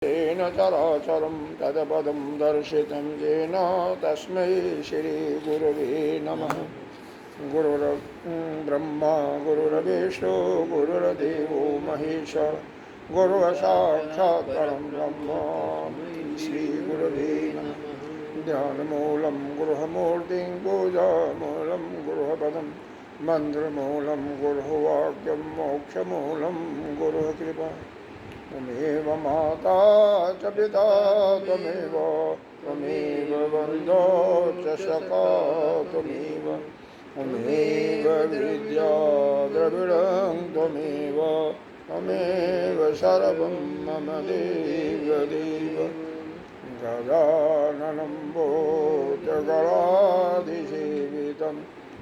येन चराचरं तत्पदं दर्शितं येन तस्मै श्रीगुरवे नमः। गुरुर्ब्रह्मा गुरुर्विष्णु गुरुर्देवो महेश्वर गुरुसाक्षात् परं ब्रह्म श्रीगुरवे नमः। ध्यानमूलं गुरुमूर्तिं पूजामूलं गुरुपदं मन्त्रमूलं गुरुवाक्यं मोक्षमूलं गुरुकृपा। त्वमेव माता च पिता त्वमेव बन्धो च सखा त्वमेव विद्या द्रविडं त्वमेव सर्वं मम देव गजाननं भूतगणाधिसेवितं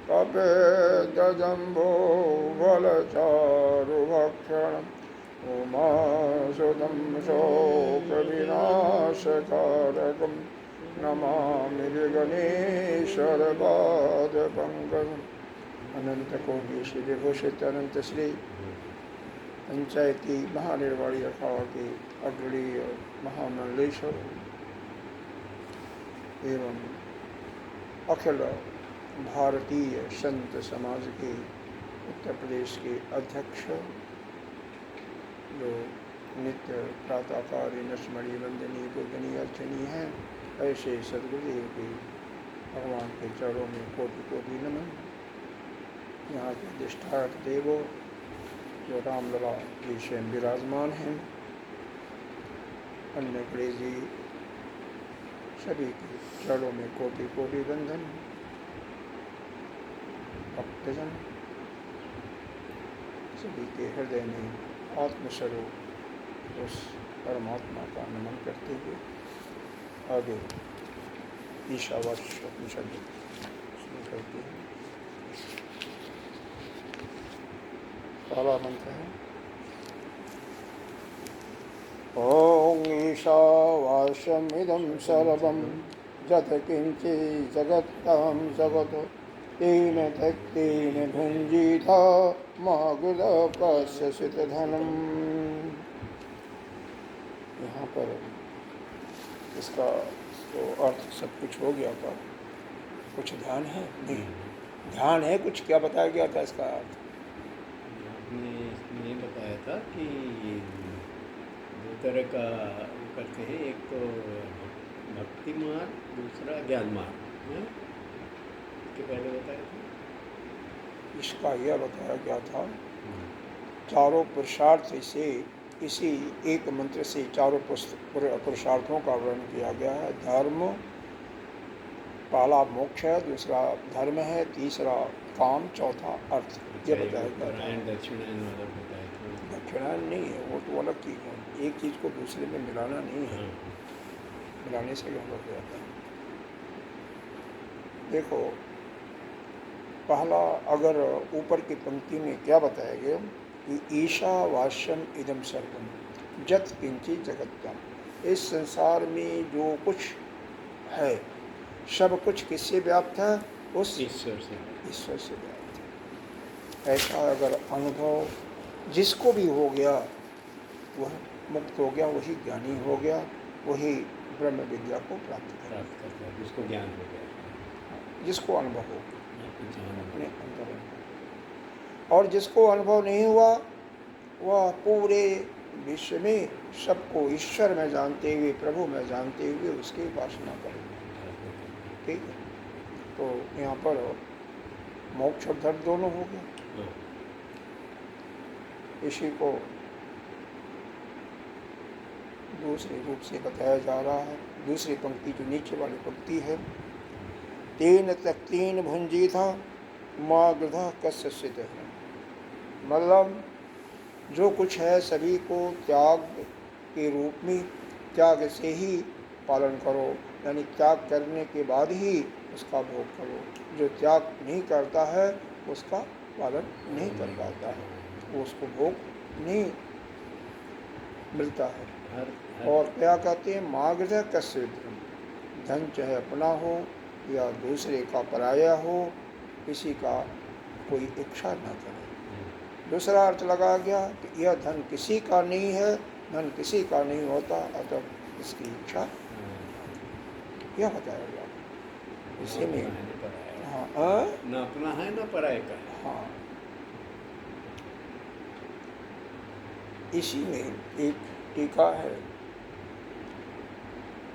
कपेतजम्बोफलचारुभक्षणम् उमासुतं शोकविनाशकारकं नमामि गणेशपादपङ्कजम्। अनंत कोटि श्री विभूषित अनंत श्री पंचायती महानिर्वाणी अखाड़ा के अग्रणीय महामंडलेश्वर एवं अखिल भारतीय संत समाज के उत्तर प्रदेश के अध्यक्ष, जो नित्य प्रातःकाली नस्मणी वंदनीय पूजनीय अर्चनीय हैं, ऐसे सदगुरुदेव के भगवान के चरणों में कोटि कोटि नमन। यहाँ के अधिष्ठायक देवो जो रामलला जी स्वयं विराजमान हैं, अन्य जी सभी के चरणों में कोटि कोटि वंदन। भक्तजन सभी के हृदय में आत्मस्वरूप उस परमात्मा का नमन करते हुए आगे ईशावास्य उपनिषद शुरू करते हैं। पहला मंत्र है ओम ईशावास्यमिदं सर्वं यत् किंचित् जगत्तं जगत् तेन त्यक्तेन भुञ्जीथा मा गुदपश्यसित धनम्। यहाँ पर इसका तो अर्थ सब कुछ हो गया था, कुछ ध्यान है नहीं? ध्यान है कुछ? क्या बताया गया था इसका अर्थ? आपने ये बताया था कि दो तरह का करते हैं, एक तो भक्ति मार्ग, दूसरा ज्ञान मार्ग है, इसके पहले बताया था। इसका यह बताया गया था चारों पुरुषार्थ से, इसी एक मंत्र से चारों पुरुषार्थों का वर्णन किया गया है। धर्म, पहला मोक्ष है, दूसरा धर्म है, तीसरा काम, चौथा अर्थ। ये बताया गया। दक्षिणायन नहीं है, वो तो अलग चीज है। एक चीज को दूसरे में मिलाना नहीं है, मिलाने से गड़बड़ हो जाता है। देखो, पहला अगर ऊपर की पंक्ति में क्या बताया गया कि ईशावास्यम इदम सर्वम जत किंचित जगत्तम, इस संसार में जो कुछ है सब कुछ किससे व्याप्त है? उस ईश्वर से व्याप्त है। ऐसा अगर अनुभव जिसको भी हो गया वह मुक्त हो गया, वही ज्ञानी हो गया, वही ब्रह्म विद्या को प्राप्त कर गया, जिसको ज्ञान हो गया, जिसको अनुभव हो गया अपने अंदर। और जिसको अनुभव नहीं हुआ वह पूरे विश्व में सबको ईश्वर में जानते हुए, प्रभु में जानते हुए उसकी उपासना करेंगे। ठीक है, तो यहाँ पर मोक्ष और धर्म दोनों हो गए। इसी को दूसरे रूप से बताया जा रहा है। दूसरी पंक्ति जो नीचे वाली पंक्ति है, तेन त्यक्तेन भुञ्जीथा मा गृधः कस्यचित् है, मतलब जो कुछ है सभी को त्याग के रूप में, त्याग से ही पालन करो, यानी त्याग करने के बाद ही उसका भोग करो। जो त्याग नहीं करता है उसका पालन नहीं कर पाता है, उसको भोग नहीं मिलता है। और क्या कहते हैं? मागृधः कस्यचित्, धन चाहे अपना हो या दूसरे का पराया हो, किसी का कोई इच्छा न करे। दूसरा अर्थ लगा गया कि यह धन किसी का नहीं है, धन किसी का नहीं होता, अतः इसकी इच्छा क्या बताया गया इसी में। हाँ न अपना है न पराये का। हाँ, इसी में एक टीका है,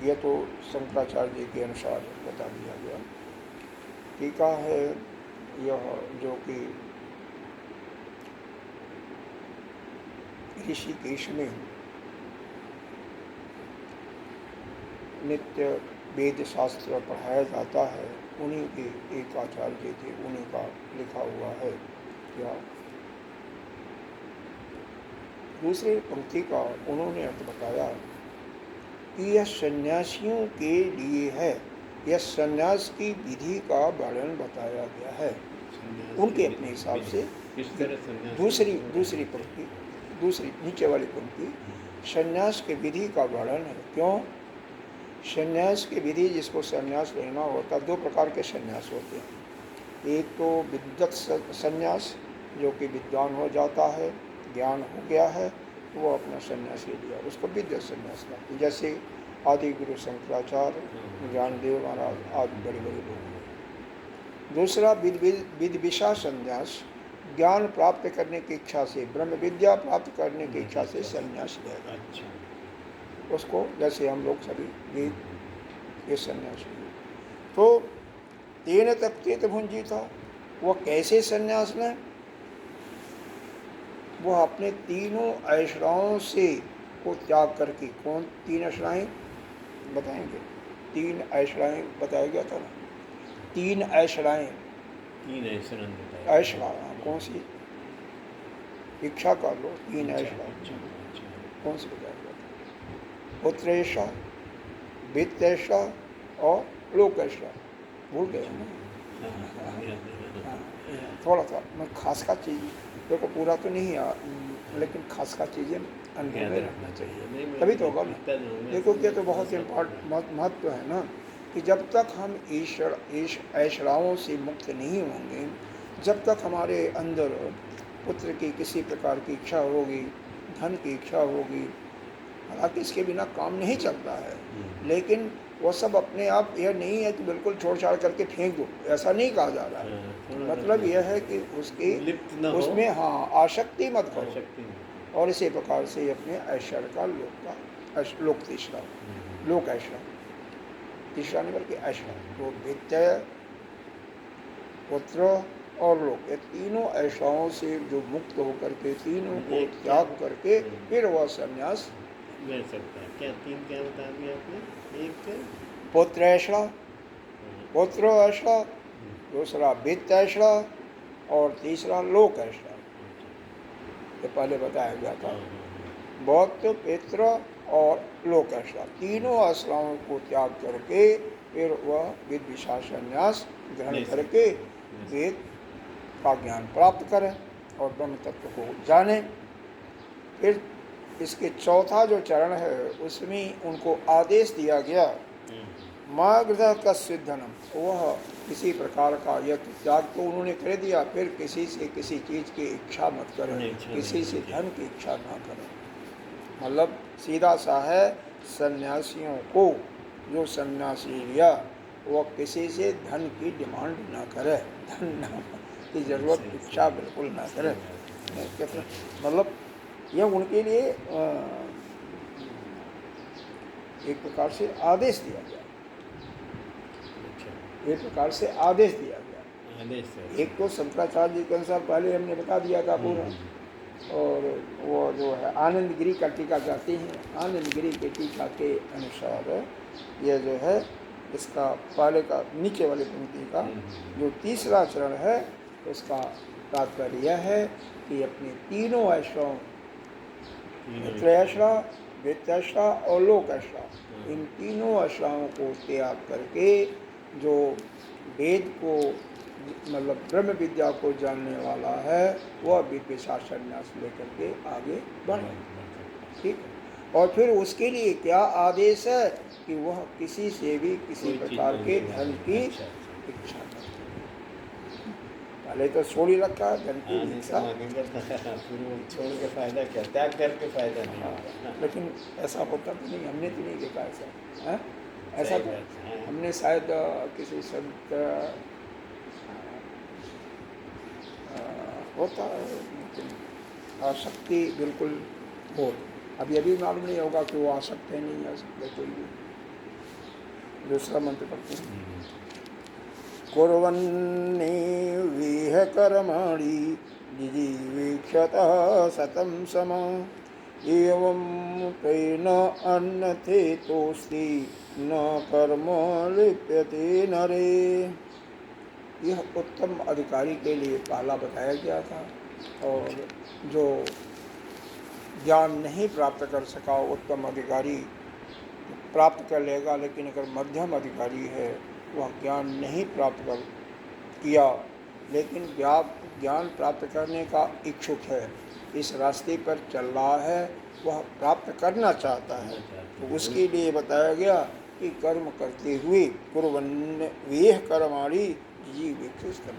यह तो शंकराचार्य जी के अनुसार बता दिया गया। टीका है यह जो कि ऋषिकेश में नित्य वेद शास्त्र पढ़ाया जाता है, उन्हीं के एक आचार्य थे, उन्हीं का लिखा हुआ है। या दूसरी पंक्ति का उन्होंने अर्थ बताया कि यह सन्यासियों के लिए है, यह सन्यास की विधि का वर्णन बताया गया है उनके अपने हिसाब से। दूसरी पंक्ति, दूसरी नीचे वाली पंक्ति सन्यास के विधि का वर्णन है। क्यों? सन्यास की विधि, जिसको सन्यास लेना होता, दो प्रकार के सन्यास होते हैं। एक तो विद्वत सन्यास, जो कि विद्वान हो जाता है, ज्ञान हो गया है, वो अपना सन्यास ले लिया, उसको विद्वत सन्यास कहते हैं। जैसे आदि गुरु शंकराचार्य, ज्ञानदेव महाराज आदि बड़े बड़े लोग हैं। दूसरा विद्विषा सन्यास, ज्ञान प्राप्त करने की इच्छा से, ब्रह्म विद्या प्राप्त करने की इच्छा से सन्यास लेगा। उसको जैसे हम लोग सभी वेद ये सन्यास लिए। तो तेन तक भुंजी था, वो कैसे सन्यास लें? वो अपने तीनों ऐश्वर्यों से को त्याग करके। कौन तीन ऐश्वर्यें बताएंगे? तीन ऐश्वर्यें बताया गया था ना, तीन ऐश्वर्यें। ऐश्वर्य कौन सी? इच्छा कर लो, तीन ऐश्वर्य कौन सी बताया गया था? पुत्रेशा, वित्तेशा और लोकेशा। भूल गए ना? थोड़ा सा मैं खास का चीज़, देखो पूरा तो नहीं लेकिन खास का चीज़ें अनुभव में रखना चाहिए, तभी तो होगा ना। देखो ये तो बहुत महत्व है ना, कि जब तक हम ईश्वर ऐश्वर्यों से मुक्त नहीं होंगे, जब तक हमारे अंदर पुत्र की किसी प्रकार की इच्छा होगी, धन की इच्छा होगी, हालांकि इसके बिना काम नहीं चलता है, लेकिन वो सब अपने आप, यह नहीं है कि बिल्कुल छोड़ छाड़ करके फेंक दो, ऐसा नहीं कहा जा रहा है। मतलब यह है कि उसमें हाँ आसक्ति मत करो। और इसी प्रकार से अपने ऐश्वर्य का लोक तीसरा, लोक ऐश्वर्य, तीसरा नहीं बल्कि ऐश्वर्य, तो वित्त, पुत्र और लोक, ये तीनों ऐश्वर्यों से जो मुक्त होकर के, तीनों को त्याग करके फिर वह संन्यास ले सकता है। क्या तीन क्या बता दिया आपने? एक पुत्र ऐश्वर्य, पुत्र ऐश्वर्य, दूसरा वित्त ऐश्वर्य और तीसरा लोक ऐश्वर्य। ये पहले बताया गया था। बौद्ध, पितृ और लोक ऐश्वर्य, तीनों ऐश्वर्यों को त्याग करके फिर वह विद्विषा संन्यास ग्रहण करके वेद का ज्ञान प्राप्त करें और ब्रह्म तत्व को जाने। फिर इसके चौथा जो चरण है उसमें उनको आदेश दिया गया, माग्रह का सिद्धनम, वह किसी प्रकार का यह त्याग तो उन्होंने कर दिया, फिर किसी से किसी चीज़ की इच्छा मत करें, किसी से धन की इच्छा ना करें। मतलब सीधा सा है, सन्यासियों को, जो सन्यासी लिया वह किसी से धन की डिमांड ना करे, धन की ज़रूरत इच्छा बिल्कुल ना करे। मतलब यह उनके लिए एक प्रकार से आदेश दिया गया, एक प्रकार से आदेश दिया गया। एक तो शंकराचार्य जी के अनुसार पहले हमने बता दिया था पूरा, और वो जो है आनंद गिरी का टीका कहते हैं, आनंद गिरी के टीका के अनुसार यह जो है इसका पहले का नीचे वाली पंक्ति का जो तीसरा चरण है उसका तात्पर्य यह है कि अपने तीनों ऐश्वर्यों, त्रैश्वर्य, वित्तैश्वर्य और लोकैश्वर्य, इन तीनों ऐश्वर्यों को त्याग करके जो वेद को मतलब ब्रह्म विद्या को जानने वाला है वह विद्विषा संन्यास लेकर के आगे बढ़े। ठीक है, और फिर उसके लिए क्या आदेश है कि वह किसी से भी किसी प्रकार के धन की इच्छा न करे। पहले तो छोड़ ही रखा है धन की हाँ, नहीं इच्छा। तो मांगेंगे तो फिर वो छोड़ के फायदा क्या, त्याग करके फायदा नहीं होगा। हाँ, लेकिन ऐसा होता तो नहीं, हमने तो नहीं देखा ऐसा, हैं? ऐसा सही तो बात है, हाँ। हमने शायद किसी संत होता है, लेकिन आसक्ति बिल्कुल हो। अभी अभी मालूम नहीं होगा कि वो आसक्त है नहीं आसक्त है कोई भी। दूसरा मंत्र पढ़ते हैं। कुर्वन्नेविह कर्माणि जिजीविक्षतः शतं सम एवं तेन अन्यथेतोऽस्ति न कर्म लिप्यते नरे। यह उत्तम अधिकारी के लिए पहला बताया गया था। और जो ज्ञान नहीं प्राप्त कर सका उत्तम अधिकारी प्राप्त कर लेगा, लेकिन अगर मध्यम अधिकारी है वह ज्ञान नहीं प्राप्त कर किया, लेकिन ज्ञान प्राप्त करने का इच्छुक है, इस रास्ते पर चल रहा है, वह प्राप्त करना चाहता है, तो उसके लिए बताया गया कि कर्म करते हुए कुर्वन्न वेह कर्माणि जीविक्षुः,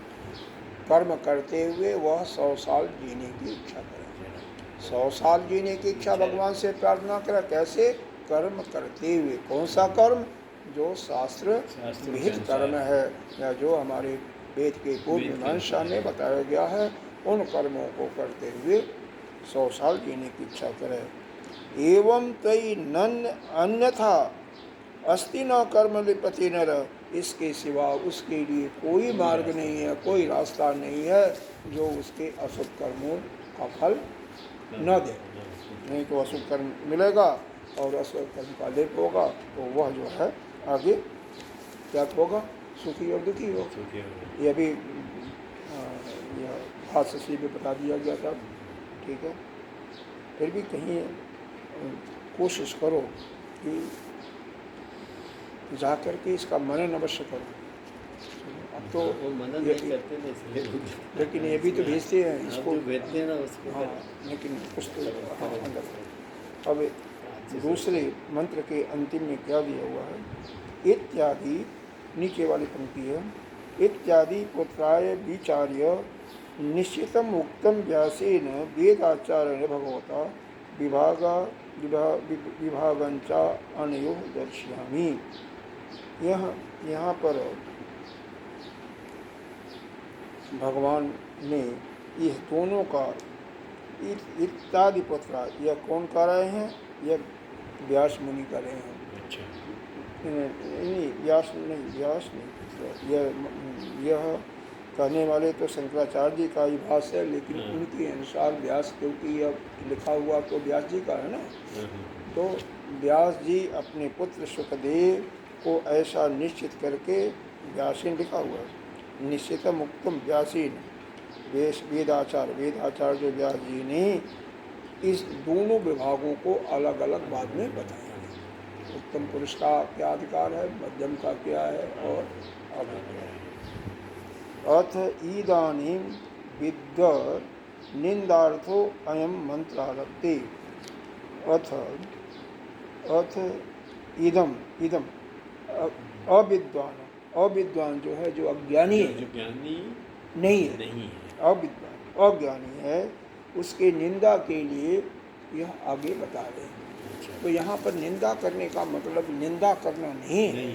कर्म करते हुए वह 100 साल जीने की इच्छा करे। 100 साल जीने की इच्छा भगवान से प्रार्थना करे। कैसे? कर्म करते हुए। कौन सा कर्म? जो शास्त्र विहित कर्म है, या जो हमारे वेद के पूर्व मीमांसा में बताया गया है, उन कर्मों को करते हुए 100 साल जीने की इच्छा करे। एवं तई नन अन्यथा अस्ति न कर्म लिप्यते नर, इसके सिवा उसके लिए कोई मार्ग नहीं है, कोई रास्ता नहीं है जो उसके अशुभ कर्मों का फल न दे। नहीं तो अशुभ कर्म मिलेगा और अशुभ कर्म का लेप होगा, तो वह जो है आगे क्या होगा? सुखी और दुखी हो। ये भी यह भाष्य से भी बता दिया गया था, ठीक है। फिर भी कहीं कोशिश करो कि जा करके इसका मनन अवश्य करो। अब तो वो मनन नहीं करते ना, इसलिए लेकिन ये भी तो भेजते हैं इसको, भेजते हैं ना उसको। हाँ, लेकिन कुछ तो हाँ अंदर। अब दूसरे मंत्र के अंतिम में क्या दिया हुआ है? इत्यादि, नीचे वाली पंक्ति है, इत्यादि पुत्राय विचार्य निश्चितम उक्तम व्यासेन वेदाचार्य भगवता विभागंचा अनयो दर्शयामि। यहाँ पर भगवान ने इस दोनों का इत्यादि पुत्र, यह कौन कर रहे हैं? यह व्यास मुनि कर रहे हैं। नहीं, व्यास नहीं, यह कहने वाले तो शंकराचार्य जी का ही भाष्य है, लेकिन उनके अनुसार व्यास, क्योंकि यह लिखा हुआ तो व्यास जी का है ना, तो व्यास जी अपने पुत्र सुखदेव को ऐसा निश्चित करके व्यासीन लिखा हुआ है। निश्चितम उक्तम व्यासीन वेदाचार्य जो व्यास जी ने इस दोनों विभागों को अलग अलग बाद में बताया। उत्तम पुरुष का क्या अधिकार है, मध्यम का क्या है, और आगे क्या है। अथ इदानीं विद्ध निंदार्थो अयम मंत्रारब्धे। अथ इदम अविद्वान जो है, जो अज्ञानी है, जो ज्ञानी नहीं है, अविद्वान अज्ञानी है, उसके निंदा के लिए यह आगे बता रहे हैं। तो यहाँ पर निंदा करने का मतलब निंदा करना नहीं है।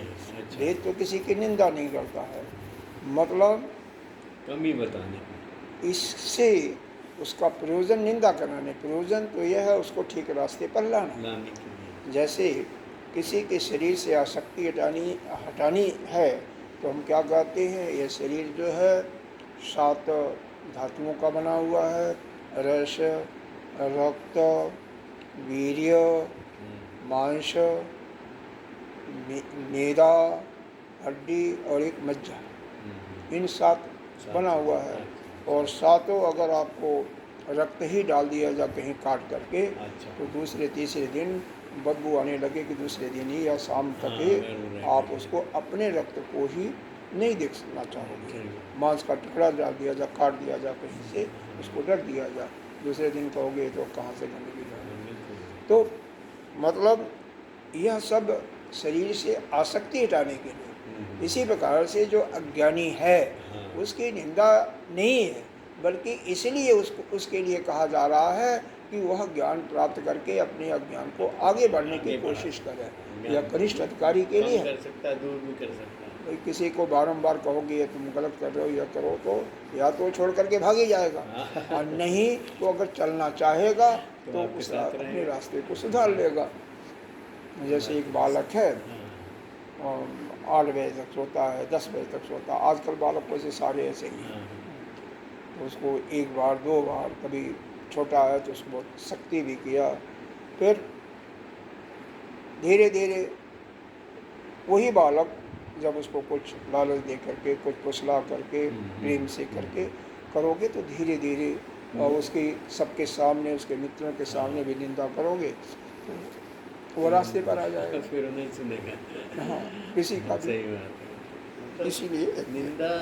वेद तो किसी की निंदा नहीं करता है, मतलब कमी बताने, इससे उसका प्रयोजन निंदा करना नहीं, प्रयोजन तो यह है उसको ठीक रास्ते पर लाना। जैसे किसी के शरीर से आसक्ति हटानी है, तो हम क्या कहते हैं? यह शरीर जो है 7 धातुओं का बना हुआ है, रस, रक्त, वीर्य, मांस, मेदा, हड्डी और एक मज्जा, इन 7 बना हुआ है। और 7 अगर आपको रक्त ही डाल दिया जाए कहीं काट करके, तो दूसरे तीसरे दिन बदबू आने लगे कि दूसरे दिन ही या शाम तक ही आप उसको अपने रक्त को ही नहीं देखना चाहोगे। मांस का टुकड़ा डाल दिया जाए, काट दिया जाए कहीं से, उसको रख दिया जाए, दूसरे दिन कहोगे तो कहाँ से गंदगी जाए। तो मतलब यह सब शरीर से आसक्ति हटाने के लिए। इसी प्रकार से जो अज्ञानी है उसकी निंदा नहीं है, बल्कि इसलिए उसके लिए कहा जा रहा है कि वह ज्ञान प्राप्त करके अपने अज्ञान को आगे बढ़ने की कोशिश करे। यह कनिष्ठ अधिकारी के लिए कर सकता है, दूर भी कर सकता है। भाई किसी को बारंबार कहोगे तुम गलत कर रहे हो, यह करो, तो या तो छोड़ करके भाग ही जाएगा, और नहीं तो अगर चलना चाहेगा तो उस अपने रास्ते को सुधार लेगा। जैसे एक बालक है, 8 बजे तक सोता है, 10 बजे तक सोता है, आजकल बालक वैसे सारे ऐसे ही हैं। तो उसको एक बार 2 बार, कभी छोटा है तो उसको बहुत सख्ती भी किया, फिर धीरे धीरे वही बालक जब उसको कुछ लालच दे करके, कुछ फुसला करके, प्रेम से करके करोगे तो धीरे धीरे उसकी सबके सामने, उसके मित्रों के सामने भी निंदा करोगे तो वो रास्ते पर आ जाएगा, फिर नहीं सुनेगा। हाँ, किसी का भी। सही बात है। इसीलिए निंदा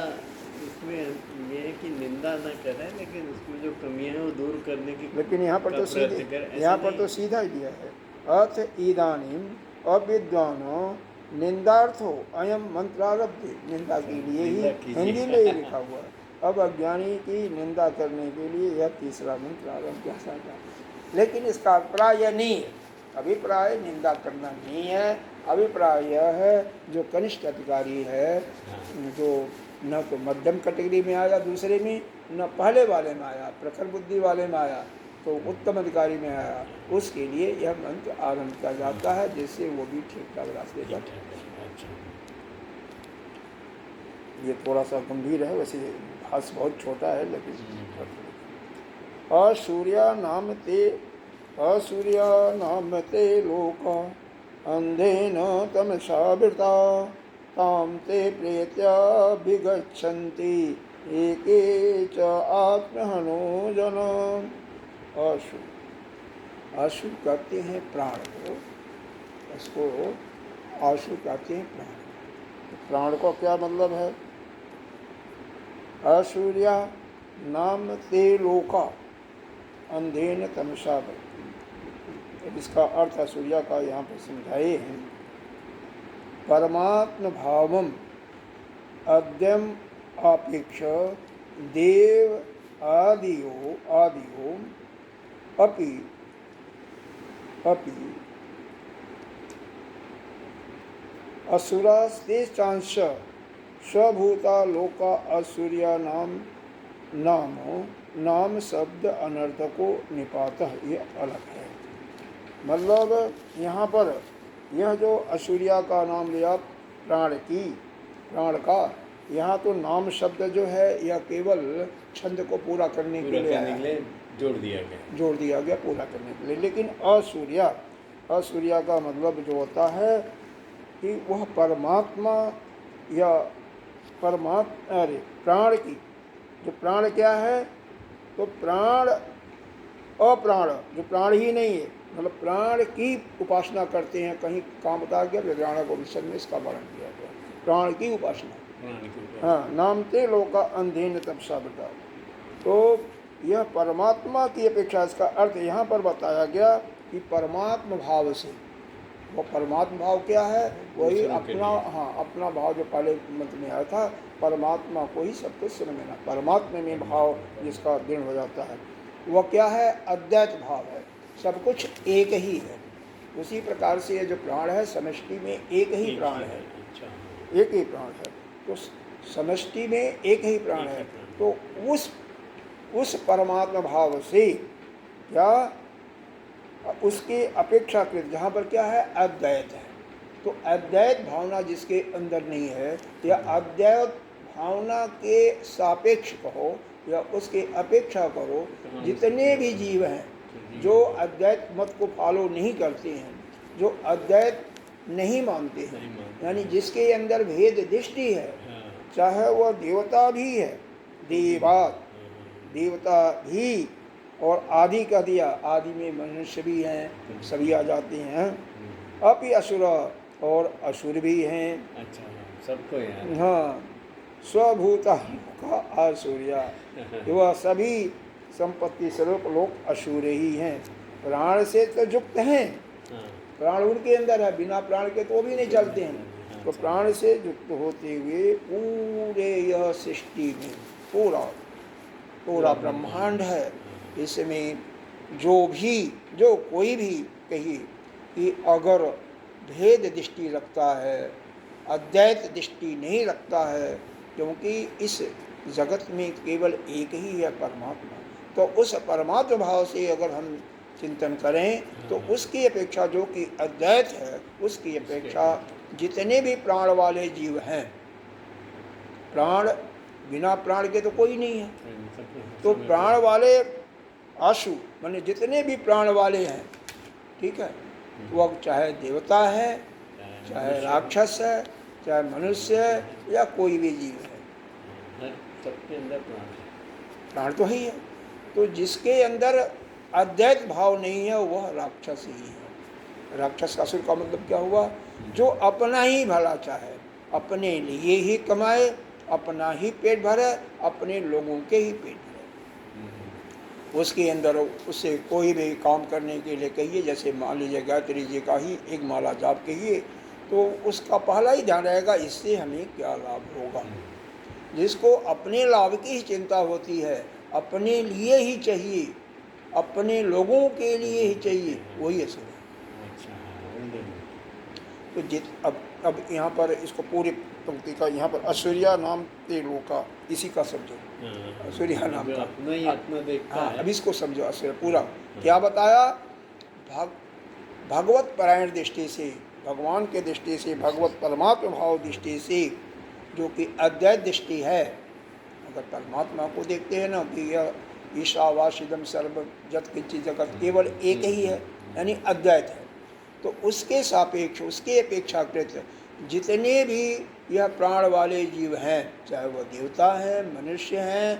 इसमें ये है कि निंदा ना करें, लेकिन उसमें जो कमियां हैं वो दूर करने की, लेकिन यहाँ पर तो सीधा ही दिया है, अथ इदानीम अविद्वानो निंदार्थो अयम मंत्रारब्धि। निंदा के लिए ही हिंदी में ही लिखा हुआ है, अब अज्ञानी की निंदा करने के लिए यह तीसरा मंत्र आरंभ किया जाता है। लेकिन इसका अभिप्राय यह नहीं है, अभिप्राय निंदा करना नहीं है। अभिप्राय यह है जो कनिष्ठ अधिकारी है, जो न तो मध्यम कैटेगरी में आया दूसरे में, न पहले वाले में आया, प्रखर बुद्धि वाले में आया, तो उत्तम अधिकारी में आया, उसके लिए यह मंत्र आरंभ किया जाता है, जिससे वो भी ठीक ठाक रास्ते पर। ये थोड़ा सा गंभीर है, वैसे भाष बहुत छोटा है, लेकिन असूर्या नाम ते लोक अंधेन तमसावृता ताम ते प्रेत्याभिगच्छन्ति एके च आत्महनो जन। आशु कहते हैं प्राण को, इसको आशु कहते हैं प्राण। प्राण को क्या मतलब है? असूर्या नाम ते लोका अंधेन तमसा। इसका अर्थ असूर्या का यहाँ पर समझाए हैं, परमात्म भावम अद्यम अपेक्ष देव आदियो अपि असुरास्ते चांश स्वभूता लोका असूर्या नाम शब्द अनर्थ को निपातः, ये अलग है। मतलब यहाँ पर यह जो असूर्या का नाम लिया प्राण का, यहाँ तो नाम शब्द जो है यह केवल छंद को पूरा करने के लिए जोड़ दिया गया पूरा करने के लिए। लेकिन असूर्या का मतलब जो होता है कि वह परमात्मा या प्राण की, जो प्राण क्या है, तो प्राण अप्राण, जो प्राण ही नहीं है, मतलब प्राण की उपासना करते हैं। कहीं काम बता गया विज्ञान को विषय में इसका वर्णन किया गया, प्राण की उपासना। हाँ, नाम ते लोका अंधेन तपसा बता। तो यह परमात्मा की अपेक्षा, इसका अर्थ यहाँ पर बताया गया कि परमात्मा भाव से, वो परमात्मा भाव क्या है, वही अपना भाव जो पहले मंत्र में आया था, परमात्मा को ही सब कुछ समझना। परमात्मा में भाव जिसका दृढ़ हो जाता है वह क्या है? अद्वैत भाव है, सब कुछ एक ही है। उसी प्रकार से ये जो प्राण है, समष्टि में एक ही प्राण है, एक ही प्राण है, तो समष्टि में एक ही प्राण है। तो उस परमात्मा भाव से क्या उसके अपेक्षाकृत जहाँ पर क्या है? अद्वैत है। तो अद्वैत भावना जिसके अंदर नहीं है, या अद्वैत भावना के सापेक्ष कहो या उसके अपेक्षा करो, जितने भी जीव हैं जो अद्वैत मत को फॉलो नहीं करते हैं, जो अद्वैत नहीं मानते हैं, यानी जिसके अंदर भेद दृष्टि है, चाहे वह देवता भी है, देवता भी, और आदि का दिया, आदि में मनुष्य भी हैं, सभी आ जाते हैं। अपि असुर, और असुर भी हैं। अच्छा, सबको यार। हाँ, स्वभूता का आसूर्या, वह सभी संपत्ति स्वरूप लोग असुर ही हैं। प्राण से तो युक्त हैं, प्राण उनके अंदर है, बिना प्राण के तो भी नहीं चलते हैं। तो प्राण से युक्त होते हुए पूरे यह सृष्टि में पूरा पूरा ब्रह्मांड है, इसमें जो कोई भी कही कि अगर भेद दृष्टि रखता है, अद्वैत दृष्टि नहीं रखता है, क्योंकि इस जगत में केवल एक ही है परमात्मा, तो उस परमात्मा भाव से अगर हम चिंतन करें तो उसकी अपेक्षा जो कि अद्वैत है, उसकी अपेक्षा जितने भी प्राण वाले जीव हैं, प्राण बिना प्राण के तो कोई नहीं है, तो प्राण वाले आशु माने जितने भी प्राण वाले हैं, ठीक है, वो चाहे देवता है, चाहे राक्षस है, चाहे मनुष्य है, या कोई भी जीव है, सबके अंदर प्राण तो ही है। तो जिसके अंदर अद्वैत भाव नहीं है वह राक्षस ही है। राक्षस का असुर का मतलब क्या हुआ? जो अपना ही भला चाहे, अपने लिए ही कमाए, अपना ही पेट भरे, अपने लोगों के ही पेट भरे, उसके अंदर उससे कोई भी काम करने के लिए कहिए, जैसे मान लीजिए गायत्री जी का ही एक माला जाप कहिए, तो उसका पहला ही ध्यान रहेगा इससे हमें क्या लाभ होगा। जिसको अपने लाभ की ही चिंता होती है, अपने लिए ही चाहिए, अपने लोगों के लिए ही चाहिए, वही असुर है। तो अब यहाँ पर इसको पूरी पंक्ति का यहाँ पर असुरिया नाम ते लोका, इसी का समझो, असुरिया नाम का अपना ही अपना देखता है। अब इसको समझो असुर पूरा क्या बताया। भगवत परायण दृष्टि से, भगवान के दृष्टि से, भगवत परमात्मा भाव दृष्टि से, जो कि अद्वैत दृष्टि है, अगर परमात्मा को देखते हैं ना कि यह ईशावासिदम सर्व जत किंचित जगत केवल एक ही है, यानी अद्वैत है, तो उसके सापेक्ष, उसके अपेक्षाकृत जितने भी यह प्राण वाले जीव हैं, चाहे वह देवता हैं, मनुष्य हैं,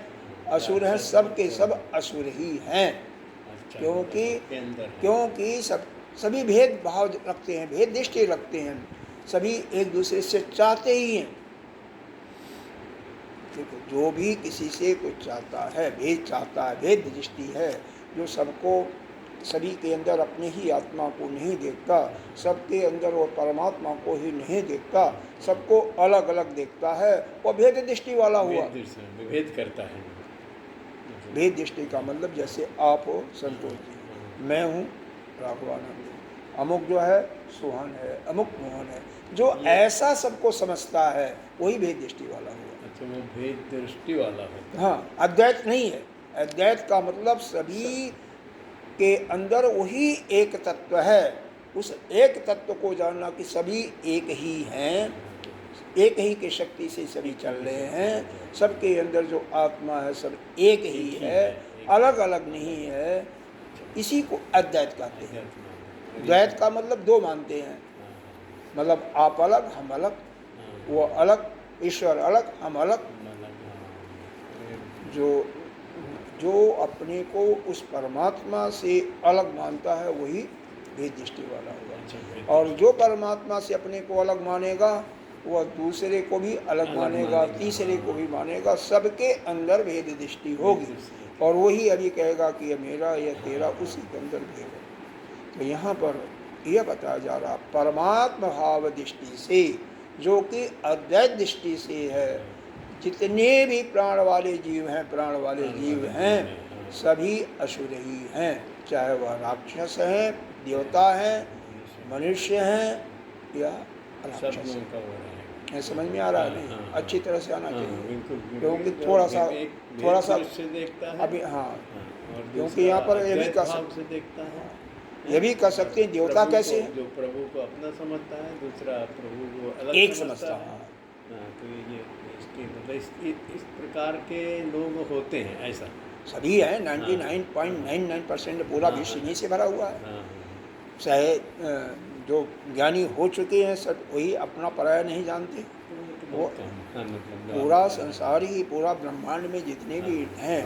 असुर हैं, सब के सब असुर ही हैं। क्योंकि सभी भेद भाव रखते हैं, भेद दृष्टि रखते हैं, सभी एक दूसरे से चाहते ही हैं। देखो, जो भी किसी से कुछ चाहता है, भेद चाहता है, भेद दृष्टि है, जो सबको, सभी के अंदर अपने ही आत्मा को नहीं देखता, सबके अंदर वो परमात्मा को ही नहीं देखता, सबको अलग अलग देखता है, वो भेद दृष्टि वाला हुआ। भेद करता है। भेद दृष्टि का मतलब जैसे आप हो संतोष जी, मैं हूँ राघवानंद, अमुक जो है सुहान है, अमुक मोहन है, जो ऐसा सबको समझता है वही भेद दृष्टि वाला हुआ। अच्छा, वो भेद दृष्टि वाला है। हाँ, अद्वैत नहीं है। अद्वैत का मतलब सभी के अंदर वही एक तत्व है, उस एक तत्व को जानना कि सभी एक ही हैं, एक ही की शक्ति से सभी चल रहे हैं, सबके अंदर जो आत्मा है सब एक ही है, अलग अलग नहीं है, इसी को अद्वैत कहते हैं। द्वैत का मतलब दो मानते हैं, मतलब आप अलग हम अलग, वो अलग, ईश्वर अलग हम अलग। जो अपने को उस परमात्मा से अलग मानता है वही भेद दृष्टि वाला होगा, और जो परमात्मा से अपने को अलग मानेगा वह दूसरे को भी अलग मानेगा, तीसरे को भी मानेगा, सबके अंदर भेद दृष्टि होगी, और वही अभी कहेगा कि यह मेरा, यह तेरा, उसी के अंदर भेद है। तो यहाँ पर यह बताया जा रहा परमात्मा भाव दृष्टि से, जो कि अद्वैत दृष्टि से है, जितने भी प्राण वाले जीव हैं, सभी असुर ही हैं, चाहे वह राक्षस हैं, देवता हैं, मनुष्य हैं या राक्षस हैं। समझ में आ रहा है? नहीं, अच्छी तरह से आना चाहिए, क्योंकि थोड़ा सा अभी, हाँ, क्योंकि यहाँ पर ये भी ये भी कह सकते हैं देवता कैसे, जो प्रभु को अपना समझता है, दूसरा प्रभु को अलग एक समझता है। तो ये इसके मतलब इस प्रकार के लोग होते हैं, ऐसा सभी है। 99.99% पूरा विश्व इन्हीं से भरा हुआ है। चाहे जो ज्ञानी हो चुके हैं सब वही अपना पराया नहीं जानते, वो पूरा संसार ही, पूरा ब्रह्मांड में जितने भी हैं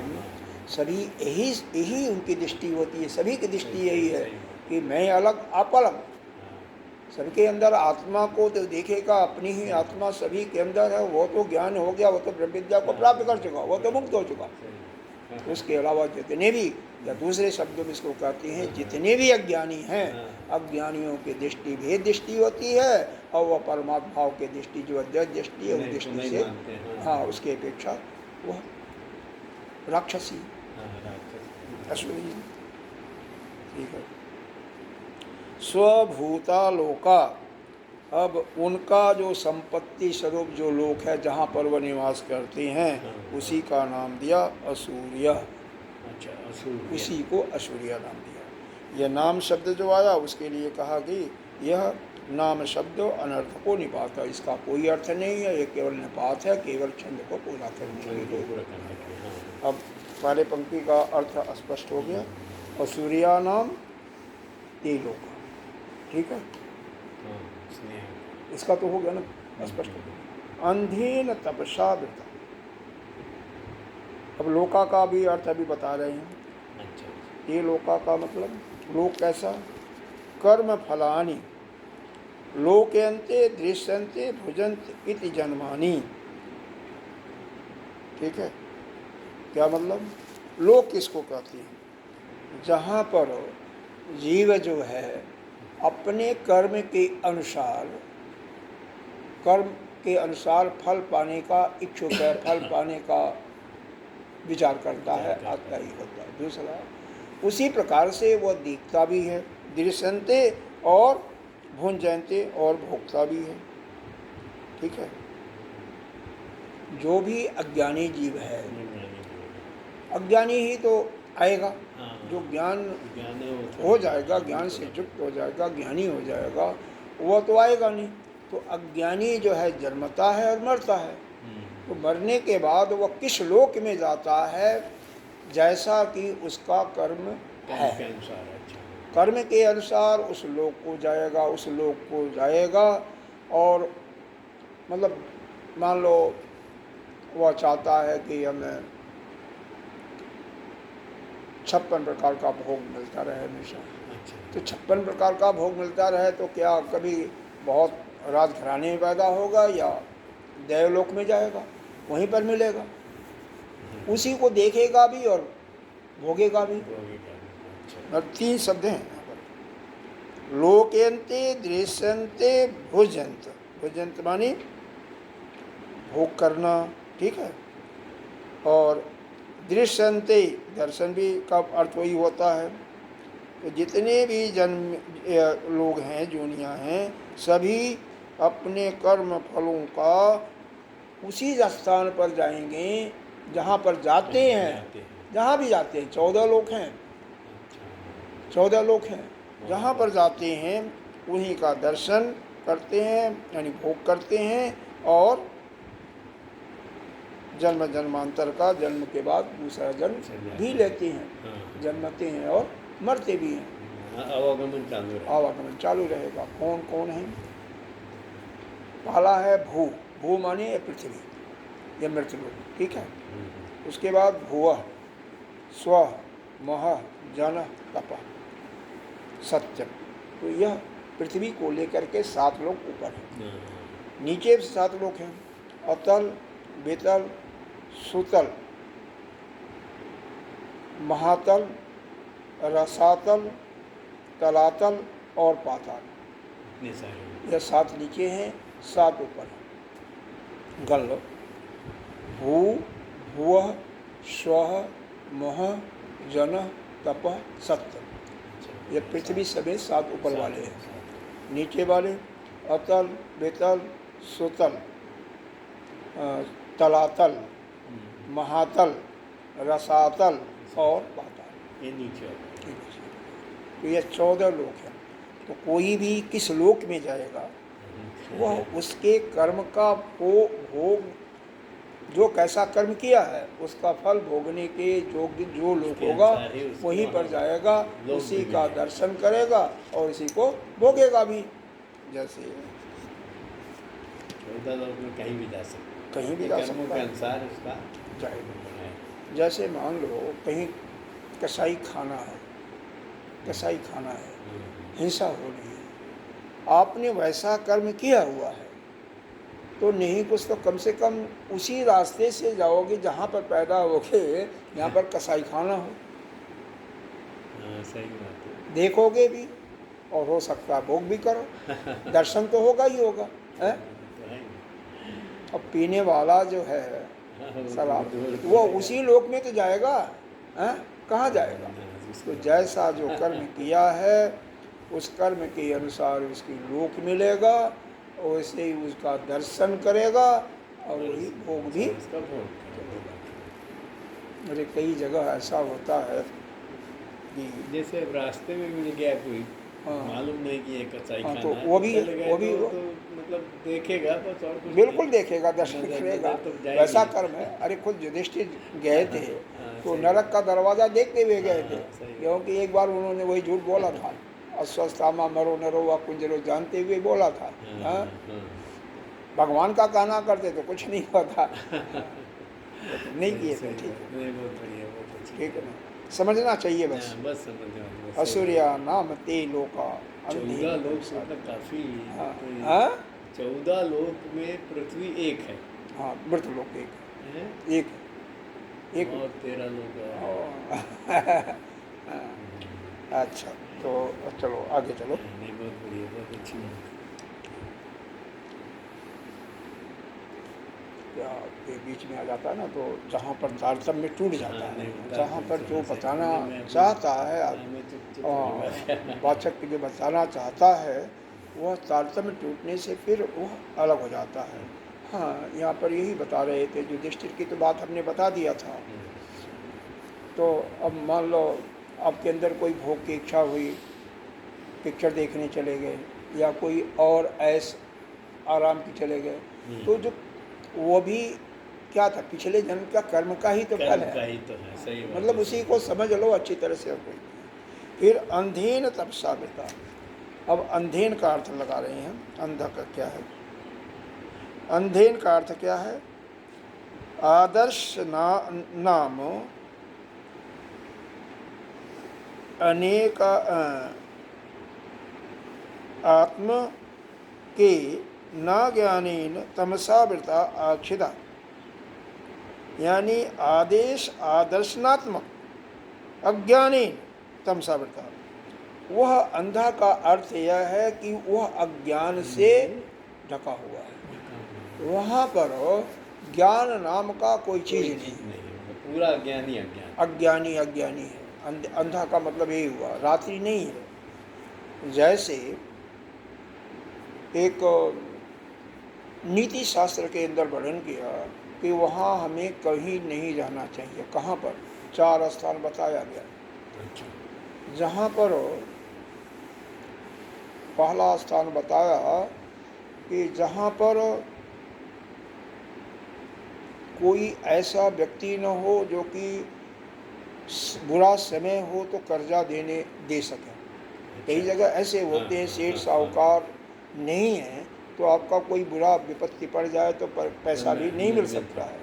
सभी यही उनकी दृष्टि होती है, सभी की दृष्टि यही है कि मैं अलग आप अलग। सबके अंदर आत्मा को तो देखेगा, अपनी ही आत्मा सभी के अंदर है, वो तो ज्ञान हो गया, वो तो ब्रह्म विद्या को प्राप्त कर चुका, वो तो मुक्त हो चुका। उसके अलावा जितने भी या दूसरे शब्दों में इसको कहते हैं जितने भी अज्ञानी हैं, अज्ञानियों की दृष्टि भेद दृष्टि होती है और वह परमात्मा भाव की दृष्टि जो अद्वैत दृष्टि है, उस दृष्टि से हाँ उसकी अपेक्षा वह राक्षसी असुरी। ठीक है। स्वभूता लोका, अब उनका जो संपत्ति स्वरूप जो लोक है जहाँ पर वह निवास करते हैं उसी का नाम दिया असूर्य। अच्छा, असूर्य। उसी को असूर्य नाम दिया। यह नाम शब्द जो आया उसके लिए कहा कि यह नाम शब्द अनर्थ को निपाता, इसका कोई अर्थ नहीं है, ये केवल निपात है, केवल छंद को पूरा करने के लिए। अब पहले पंक्ति का अर्थ स्पष्ट हो गया। असूर्या नाम ते लोका। ठीक है, इसका तो हो गया ना स्पष्ट हो गया। अंधेन तपसा वृता। अब लोका का भी अर्थ अभी बता रहे हैं। अच्छा। ये लोका का मतलब लोक कैसा? कर्म फलानि लोकयन्ते दृश्यन्ते भुजन्त इति जन्मानि। ठीक है, क्या मतलब? लोक किसको कहते हैं? जहाँ पर जीव जो है अपने कर्म के अनुसार फल पाने का इच्छुक है, फल पाने का विचार करता है, आत्मदायी होता है। दूसरा, उसी प्रकार से वह दिखता भी है, दृश्यन्ते और भुंजन्ते और भोगता भी है। ठीक है। जो भी अज्ञानी जीव है, अज्ञानी ही तो आएगा। जो ज्ञान हो जाएगा, ज्ञान से युक्त हो जाएगा, ज्ञानी हो जाएगा, वह तो आएगा नहीं। तो अज्ञानी जो है जन्मता है और मरता है। तो मरने के बाद वह किस लोक में जाता है? जैसा कि उसका कर्म है, कर्म के अनुसार उस लोक को जाएगा, उस लोक को जाएगा। और मतलब मान लो वह चाहता है कि हमें 56 प्रकार का भोग मिलता रहे हमेशा। तो 56 प्रकार का भोग मिलता रहे तो क्या कभी बहुत राजघराने में पैदा होगा या देवलोक में जाएगा? वहीं पर मिलेगा, उसी को देखेगा भी और भोगेगा भी। और 3 शब्द हैं यहाँ पर। लोकयन्ते दृश्यन्ते भुजन्त। भुजन्त मानी भोग करना। ठीक है। और दृश्यन्ते दर्शन भी का अर्थ वही होता है। तो जितने भी जन्म लोग हैं, जोनियाँ हैं, सभी अपने कर्म फलों का उसी स्थान पर जाएंगे जहाँ पर जाते हैं। जहाँ भी जाते हैं, 14 लोक हैं, 14 लोक हैं, जहाँ पर जाते हैं उन्हीं का दर्शन करते हैं, यानी भोग करते हैं। और जन्म जन्मांतर का, जन्म के बाद दूसरा जन्म भी लेते हैं, जन्मते हैं और मरते भी हैं। आवागमन चालू रहेगा। कौन कौन है? पहला है भू। भू माने पृथ्वी, यह मृत्यु। ठीक है। उसके बाद भुवः, स्व, मह, जन, तप, सत्यम। तो यह पृथ्वी को लेकर के 7 लोग ऊपर हैं। नीचे 7 लोग हैं, अतल, बेतल, सुतल, महातल, रसातल, तलातल और पाताल। यह 7 नीचे हैं, 7 ऊपर हैं। गल भू, भुवः, स्वः, मह, जन, तप, सत्य। यह पृथ्वी समेत 7 ऊपर वाले हैं। नीचे वाले अतल, बेतल, सुतल, तलातल, महातल, रसातल और पाताल, ये नीचे। तो ये 14 लोक हैं। तो कोई भी किस लोक में जाएगा वह उसके कर्म का भोग, जो कैसा कर्म किया है उसका फल भोगने के योग्य जो लोक होगा वहीं पर जाएगा, उसी का दर्शन करेगा और इसी को भोगेगा भी। जैसे 14 लोक में कहीं भी जा सकता, कहीं भी जा सकता है, अनुसार उसका जाएगा। जैसे मान लो कहीं कसाई खाना है, कसाई खाना है, हिंसा हो रही है, आपने वैसा कर्म किया हुआ है तो नहीं कुछ तो कम से कम उसी रास्ते से जाओगे जहाँ पर पैदा होगे, यहाँ पर कसाई खाना हो। सही बात है। देखोगे भी और हो सकता है भोग भी करो, दर्शन तो होगा ही होगा है। तो है ही। अब पीने वाला जो है हाँ, वो तो शराब, दूर वो पड़ेगा। उसी लोक में तो जाएगा है, कहाँ जाएगा। हाँ, तो उसको जैसा जो कर्म किया है उस कर्म के अनुसार उसकी लोक मिलेगा, वैसे ही उसका दर्शन करेगा और वही भोग भी उसका भोग चलेगा। करेगा। मेरे कई जगह ऐसा होता है कि जैसे अब रास्ते में मिल गया कोई, हाँ मालूम नहीं कि ये कसाई हाँ, खाना तो है, वो तो भी चले गए वो भी तो मतलब देखेगा बस, और कुछ बिल्कुल नहीं। देखेगा, दर्शन नजर करेगा, नजर तो जाएगी। वैसा कर्म है। अरे खुद युधिष्ठिर गए थे तो सही नरक का दरवाजा देखते हुए हाँ, गए थे, हाँ, सही बात। क्योंकि एक बार उन्होंने वही झूठ बोला था, अस्वस्थामा मरो नरो व कुंजरो, जानते हुए बोला था। हाँ, हाँ, हाँ, भगवान का कहना करते तो कुछ नहीं होता। हाँ। लेकिन नहीं सही किए थे, सही ठीक बात, है, नहीं बहुत बढ़िया, बहुत अच्छी ठीक है बात। ना, समझना चाहिए बस। हाँ, बस समझ में आ गया, सही असुरिया बात। नाम ते लोका 14 अंधेन लोक तमसा। मतलब काफी। हाँ तो हाँ 14 लोक में पृथ्वी एक है, हाँ, मृत लोक एक हैं? है, एक और 13 लोग और हैं। हाँ, अच्छा, तो चलो आगे चलो। नहीं, बहुत बढ़िया, बहुत अच्छी बात। क्या ये बीच में आ जाता है ना, तो जहाँ पर तारतम्य टूट जाता हाँ, है, नहीं बता जहाँ पर तो जो सही, बताना नहीं, मैं चाहता है मैं चुप रह गया। वाचक जो बताना चाहता है वह तारतम्य टूटने से फिर वह अलग हो जाता है। हाँ, यहाँ पर यही बता रहे थे, युधिष्ठिर की तो बात हमने बता दिया था। तो अब मान लो आपके अंदर कोई भोग की इच्छा हुई, पिक्चर देखने चले गए या कोई और ऐस आराम की चले गए, तो जो वो भी क्या था, पिछले जन्म का कर्म का ही तो फल कर्म का है, ही तो है, सही बात मतलब है, उसी सही को बात। समझ लो अच्छी तरह से। कोई फिर अंधेन तपसा बेटा, अब अंधेन का अर्थ लगा रहे हैं, अंधा का क्या है, अंधेन का अर्थ क्या है, आदर्श नाम अनेक आत्म के न ज्ञानेन तमसावृता आक्षिता, यानी आदेश आदर्शनात्मक अज्ञानेन तमसावृता, वह अंधा का अर्थ यह है कि वह अज्ञान से ढका हुआ है, वहाँ पर ज्ञान नाम का कोई चीज़ नहीं, पूरा अज्ञानी अज्ञान, अज्ञानी अज्ञानी है। अंधा का मतलब यही हुआ, रात्रि नहीं है। जैसे एक नीति शास्त्र के अंदर वर्णन किया कि वहाँ हमें कहीं नहीं रहना चाहिए, कहाँ पर 4 स्थान बताया गया। अच्छा, जहाँ पर पहला स्थान बताया कि जहाँ पर कोई ऐसा व्यक्ति न हो जो कि बुरा समय हो तो कर्जा दे सके। कई जगह ऐसे होते हैं, सेठ साहूकार नहीं है तो आपका कोई बुरा विपत्ति पड़ जाए तो पैसा भी नहीं मिल सकता है,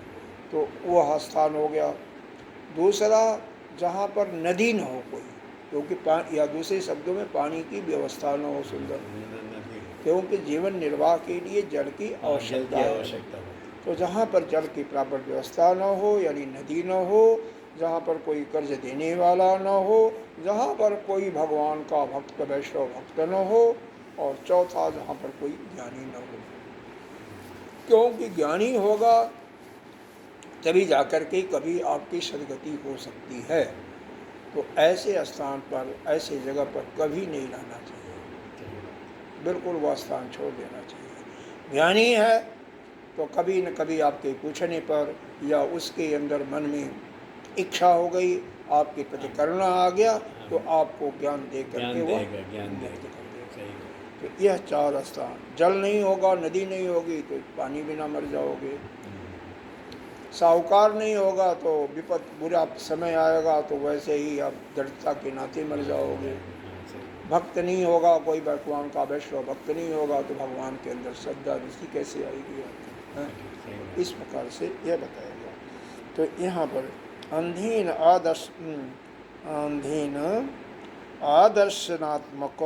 तो वह स्थान हो गया। दूसरा, जहाँ पर नदी न हो कोई, क्योंकि पानी, या दूसरे शब्दों में पानी की व्यवस्था न हो सुंदर, क्योंकि जीवन निर्वाह के लिए जल की आवश्यकता है। तो जहाँ पर जल की प्रॉपर व्यवस्था न हो, यानी नदी न हो, जहाँ पर कोई कर्ज देने वाला न हो, जहाँ पर कोई भगवान का भक्त वैष्णव भक्त न हो, और चौथा जहाँ पर कोई ज्ञानी न हो, क्योंकि ज्ञानी होगा तभी जाकर के कभी आपकी सदगति हो सकती है। तो ऐसे स्थान पर, ऐसे जगह पर कभी नहीं रहना चाहिए, बिल्कुल वह स्थान छोड़ देना चाहिए। ज्ञानी है तो कभी न कभी आपके पूछने पर या उसके अंदर मन में इच्छा हो गई, आपके प्रति करुणा आ गया, तो आपको ज्ञान दे करके वह मुक्त कर देगा। तो यह 4 स्थान, जल नहीं होगा, नदी नहीं होगी तो पानी बिना मर जाओगे, साहूकार नहीं होगा तो विपत बुरा समय आएगा तो वैसे ही आप दृढ़ता के नाते मर जाओगे, भक्त नहीं होगा, कोई भगवान का वैष्णव भक्त नहीं होगा तो भगवान के अंदर श्रद्धा रुचि कैसे आएगी आपको। इस प्रकार से यह बताया गया। तो यहाँ पर अंधीन आदर्शनात्मक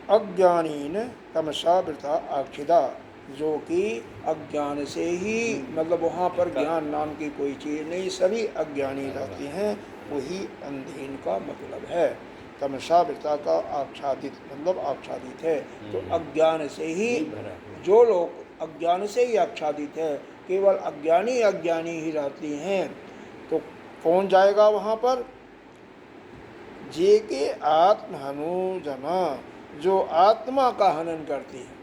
अज्ञानीन तमसावृता आक्षिदा, जो कि अज्ञान से ही, मतलब वहाँ पर ज्ञान नाम की कोई चीज़ नहीं, सभी अज्ञानी रहते हैं, वही अंधेन का मतलब है। तमसावृता का आच्छादित मतलब आच्छादित है। तो अज्ञान से ही जो लोग अज्ञान से ही आच्छादित है, केवल अज्ञानी अज्ञानी ही रहती हैं, तो कौन जाएगा वहाँ पर? जे के आत्महनु जना, जो आत्मा का हनन करती है।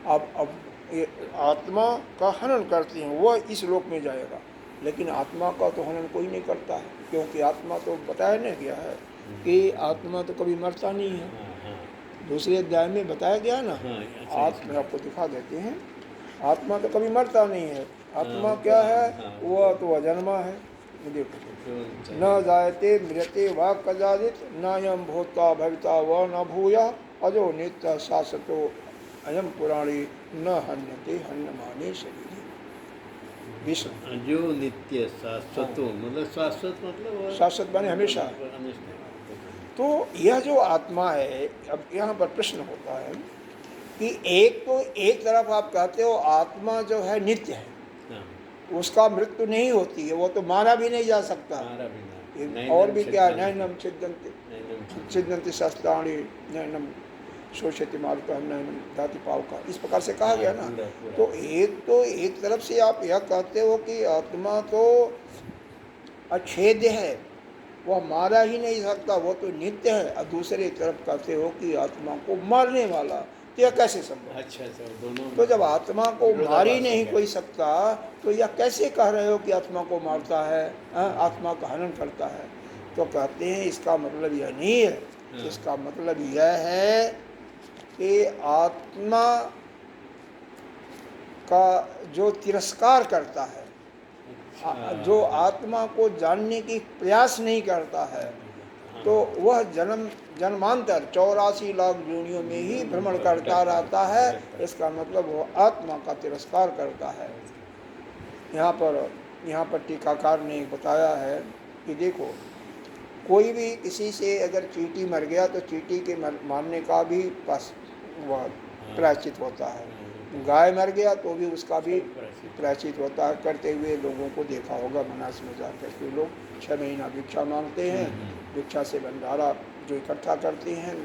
अब ये आत्मा का हनन करती हैं वह इस लोक में जाएगा, लेकिन आत्मा का तो हनन कोई नहीं करता है, क्योंकि आत्मा तो बताया नहीं गया है कि आत्मा तो कभी मरता नहीं है। दूसरे अध्याय में बताया गया ना। आत्मा आपको दिखा देते हैं, आत्मा तो कभी मरता नहीं है। आत्मा क्या है? वह तो अजन्मा है। देखो, न जायते मृते वा कदाचित, न यम भूता भविता व न भूया, अजो नित्य शाश्वतो अयम पुराणी न हन्यते हन्यमाने शरीर। विष्णु जो नित्य शाश्वतो मतलब शाश्वत मतलब शाश्वत माने हमेशा। तो यह जो आत्मा है, अब यहाँ पर प्रश्न होता है कि एक तरफ आप कहते हो आत्मा जो है नित्य है, उसका मृत्यु नहीं होती है, वो तो मारा भी नहीं जा सकता। और भी क्या है? नैनम छिद्यन्ति शस्त्राणि नैनम शोषयति मारुतः नैनम दहति पावकः, इस प्रकार से कहा गया ना। तो एक तरफ से आप यह कहते हो कि आत्मा तो अछेद्य है, वह मारा ही नहीं सकता, वो तो नित्य है, और दूसरी तरफ कहते हो कि आत्मा को मारने वाला, तो यह कैसे संभव? अच्छा दोनों। तो जब आत्मा को मार ही नहीं कोई सकता, तो यह कैसे कह रहे हो कि आत्मा को मारता है, आत्मा का हनन करता है? तो कहते हैं इसका मतलब यह नहीं है, इसका मतलब यह है कि आत्मा का जो तिरस्कार करता है, जो आत्मा को जानने की प्रयास नहीं करता है, तो वह जन्मांतर 84 लाख योनियों में ही भ्रमण करता रहता है। इसका मतलब वह आत्मा का तिरस्कार करता है। यहाँ पर टीकाकार ने बताया है कि देखो, कोई भी किसी से अगर चींटी मर गया तो चींटी के मारने का भी वह प्रायश्चित होता है। गाय मर गया तो भी उसका भी प्रायश्चित होता है। करते हुए लोगों को देखा होगा, बनारस में जाकर के लोग 6 महीना भिक्षा मांगते हैं, भिक्षा से भंडारा जो इकट्ठा करते हैं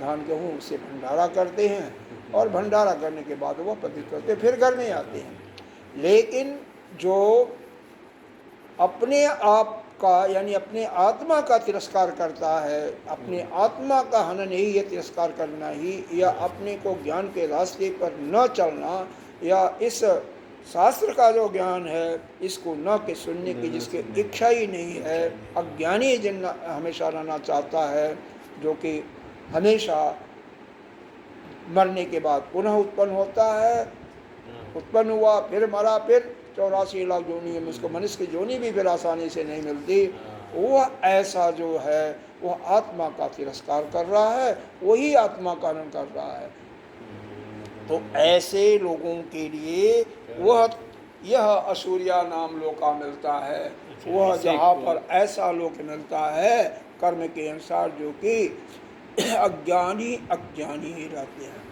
धान गेहूँ, उससे भंडारा करते हैं, और भंडारा करने के बाद वह पवित्र करते फिर घर में आते हैं। लेकिन जो अपने आप का यानी अपने आत्मा का तिरस्कार करता है, अपने आत्मा का हनन ही ये तिरस्कार करना ही, या अपने को ज्ञान के रास्ते पर न चलना, या इस शास्त्र का जो ज्ञान है इसको न के सुनने की जिसकी इच्छा ही नहीं है, अज्ञानी जिन हमेशा रहना चाहता है, जो कि हमेशा मरने के बाद पुनः उत्पन्न होता है, उत्पन्न हुआ फिर मरा, फिर 84 लाख जोनी में उसको मनुष्य की जोनी भी फिर आसानी से नहीं मिलती, वह ऐसा जो है वह आत्मा का तिरस्कार कर रहा है, वही आत्मा का हनन कर रहा है। तो ऐसे लोगों के लिए वह यह असूर्या नाम लोका मिलता है, वह जहाँ पर ऐसा लोक मिलता है कर्म के अनुसार, जो कि अज्ञानी ही रहते हैं।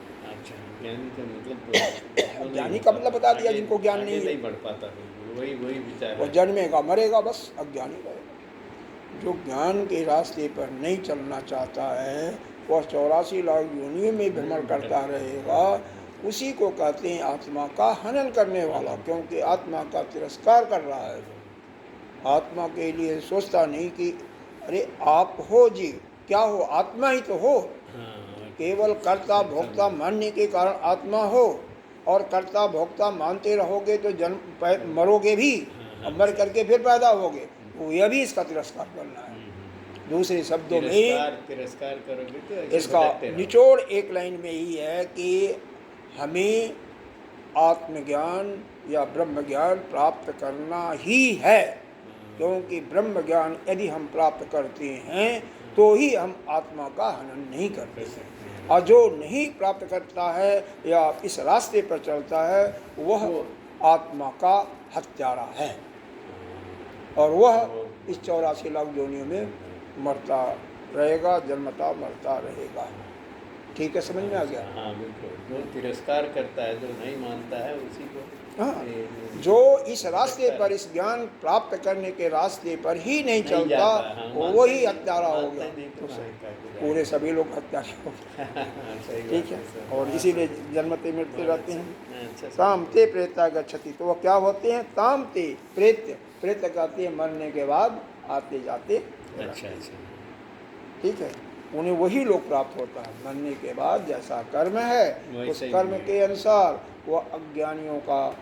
ज्ञानी का मतलब ज्ञानी का मतलब बता दिया, जिनको ज्ञान नहीं बढ़ पाता, वही विचार, वो जन्मेगा मरेगा बस, अज्ञानी रहेगा। जो ज्ञान के रास्ते पर नहीं चलना चाहता है वह 84 लाख योनियों में भ्रमण करता रहेगा, उसी को कहते हैं आत्मा का हनन करने वाला, क्योंकि आत्मा का तिरस्कार कर रहा है। आत्मा के लिए सोचता नहीं कि अरे आप हो जी, क्या हो, आत्मा ही तो हो, केवल कर्ता भोक्ता मानने के कारण आत्मा हो, और कर्ता भोक्ता मानते रहोगे तो जन्म मरोगे भी, और मर करके फिर पैदा होगे, तो यह भी इसका तिरस्कार करना है। दूसरे शब्दों में तिरस्कार करोगे तो इसका निचोड़ एक लाइन में ही है कि हमें आत्मज्ञान या ब्रह्म ज्ञान प्राप्त करना ही है, क्योंकि ब्रह्म ज्ञान यदि हम प्राप्त करते हैं तो ही हम आत्मा का हनन नहीं करते हैं, और जो नहीं प्राप्त करता है या इस रास्ते पर चलता है वह आत्मा का हत्यारा है, और वह इस 84 लाख योनियों में मरता रहेगा, जन्मता मरता रहेगा। ठीक है, समझ में आ गया? हाँ बिल्कुल। जो तिरस्कार करता है, जो नहीं मानता है, उसी को हाँ, ये जो इस रास्ते पर, इस ज्ञान प्राप्त करने के रास्ते पर ही नहीं चलता, जाता, हाँ, वही हत्यारा हो मानता गया। ही नहीं तो तो कहाँ का कुछ पूरे आएगा। सभी लोग हत्यारे हो गए। सही ठीक बात है, है सर, और बहुत इसीलिए सही, जन्मते मरते बहुत रहते अच्छा, हैं। अच्छा सर। ताम ते प्रेता गच्छति, तो वो क्या होते हैं? ताम ते प्रेत, प्रेत कहते हैं मरने के बाद आते जाते अच्छा रहते हैं। अच्छा, ठीक है, उन्हें वही लोग प्राप्त होता है। मरने के बाद जैसा कर्म है, उस वैसे ही कर्म मिलेगा। के अनुसार वह अज्ञानियों का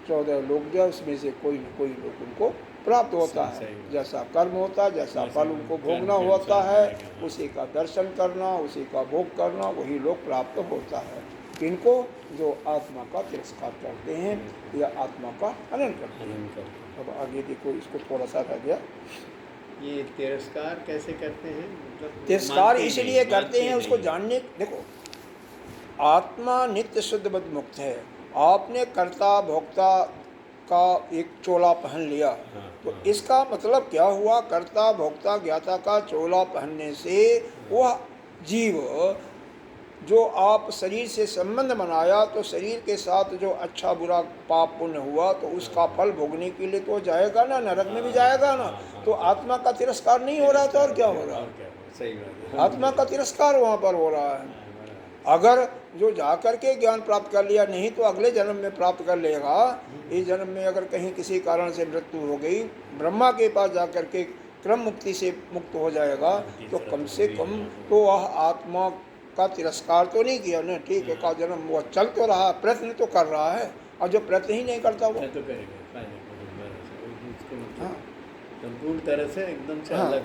14 लोग जो, उसमें से कोई न कोई लोग उनको प्राप्त होता सही है। सही बात। जैसा कर्म होता है, जैसा वैसे फल उनको कर्म भोगना के होता अनुसार है, मिलेगा, हाँ। उसी का दर्शन करना, उसी का भोग करना, वही लोग प्राप्त होता है। किनको? जो आत्मा का तिरस्कार करते हैं या आत्मा का हनन करते हैं। हनन करते हैं। अब आगे देखो, इसको थोड़ा सा रह गया। ये तिरस्कार कैसे करते हैं, मतलब तिरस्कार मानते ही इसलिए नहीं, करते मानते ही हैं, उसको नहीं। जानने। देखो, आत्मा नित्य शुद्ध बुद्ध मुक्त है। आपने कर्ता भोक्ता का एक चोला पहन लिया, हाँ तो हाँ, इसका मतलब क्या हुआ? कर्ता भोक्ता ज्ञाता का चोला पहनने से वह जीव, जो आप शरीर से संबंध बनाया, तो शरीर के साथ जो अच्छा बुरा पाप पुण्य हुआ, तो उसका फल भोगने के लिए तो जाएगा ना, नरक में भी जाएगा ना। तो आत्मा का तिरस्कार नहीं हो रहा था, और क्या हो रहा और है? क्या हो, सही बात है। आत्मा का तिरस्कार वहाँ पर हो रहा है। हाँ, बराबर। अगर जो जाकर के ज्ञान प्राप्त कर लिया, नहीं तो अगले जन्म में प्राप्त कर लेगा। इस जन्म में अगर कहीं किसी कारण से मृत्यु हो गई, ब्रह्मा के पास जाकर के क्रम मुक्ति से मुक्त हो जाएगा, तो कम से कम तो वह आत्मा का तिरस्कार तो नहीं किया ना। ठीक है, का जन्म वह चल तो रहा, प्रयत्न तो कर रहा है, और जो प्रयत्न ही नहीं करता वो, क्या तो करेगा, फायदा करेगा, उसको हाँ मतलब संपूर्ण तरह से एकदम से हाँ, अलग।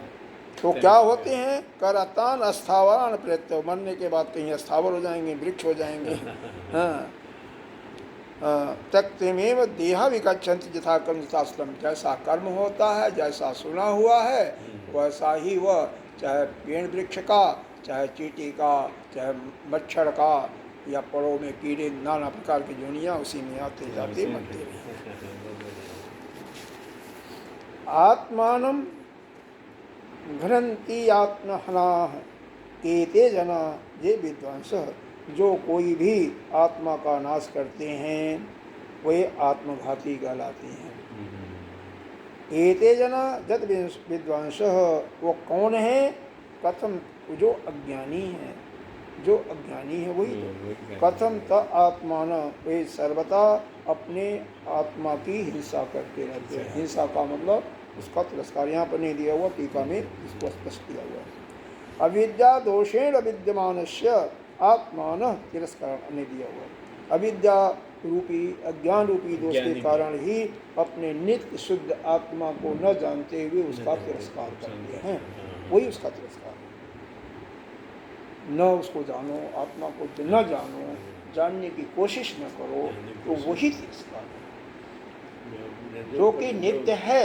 तो क्या होते हैं? करतान अस्थावरान प्रत्यय, मरने के बाद कहीं अस्थावर हो जाएंगे, वृक्ष हो जाएंगे। हाँ, त्यक्तमेव देहा विगच्छन्ति यथा कर्म तथा श्रम। जैसा कर्म होता है, जैसा सुना हुआ है, वैसा ही वह, चाहे पेड़ वृक्ष का, चाहे चींटी का, चाहे मच्छर का, या पड़ों में कीड़े, नाना प्रकार की जोनियाँ उसी में आते जाते मरते रहे। आत्मानम घ्नन्ति आत्महनाः एते जना, ये विद्वांस, जो कोई भी आत्मा का नाश करते हैं, वे आत्मघाती कहलाते हैं। एते जना जत विद्वांस, वो कौन है? कथम, जो अज्ञानी है, जो अज्ञानी है वही तो। कथम त आत्मान, वे सर्वथा अपने आत्मा की हिंसा करते रहते हैं। हिंसा का मतलब उसका तिरस्कार, यहाँ पर नहीं दिया हुआ, टीका में इसको स्पष्ट किया हुआ है। अविद्या दोषेण विद्यमानस्य आत्मान तिरस्कार नहीं दिया हुआ। अविद्या रूपी, अज्ञान रूपी दोष के कारण ही अपने नित्य शुद्ध आत्मा को न जानते हुए उसका तिरस्कार करते हैं। वही उसका तिरस्कार है। न उसको जानो, आत्मा को न जानो, जानने की कोशिश न करो, तो वही तिरस्कार है। जो कि नित्य है,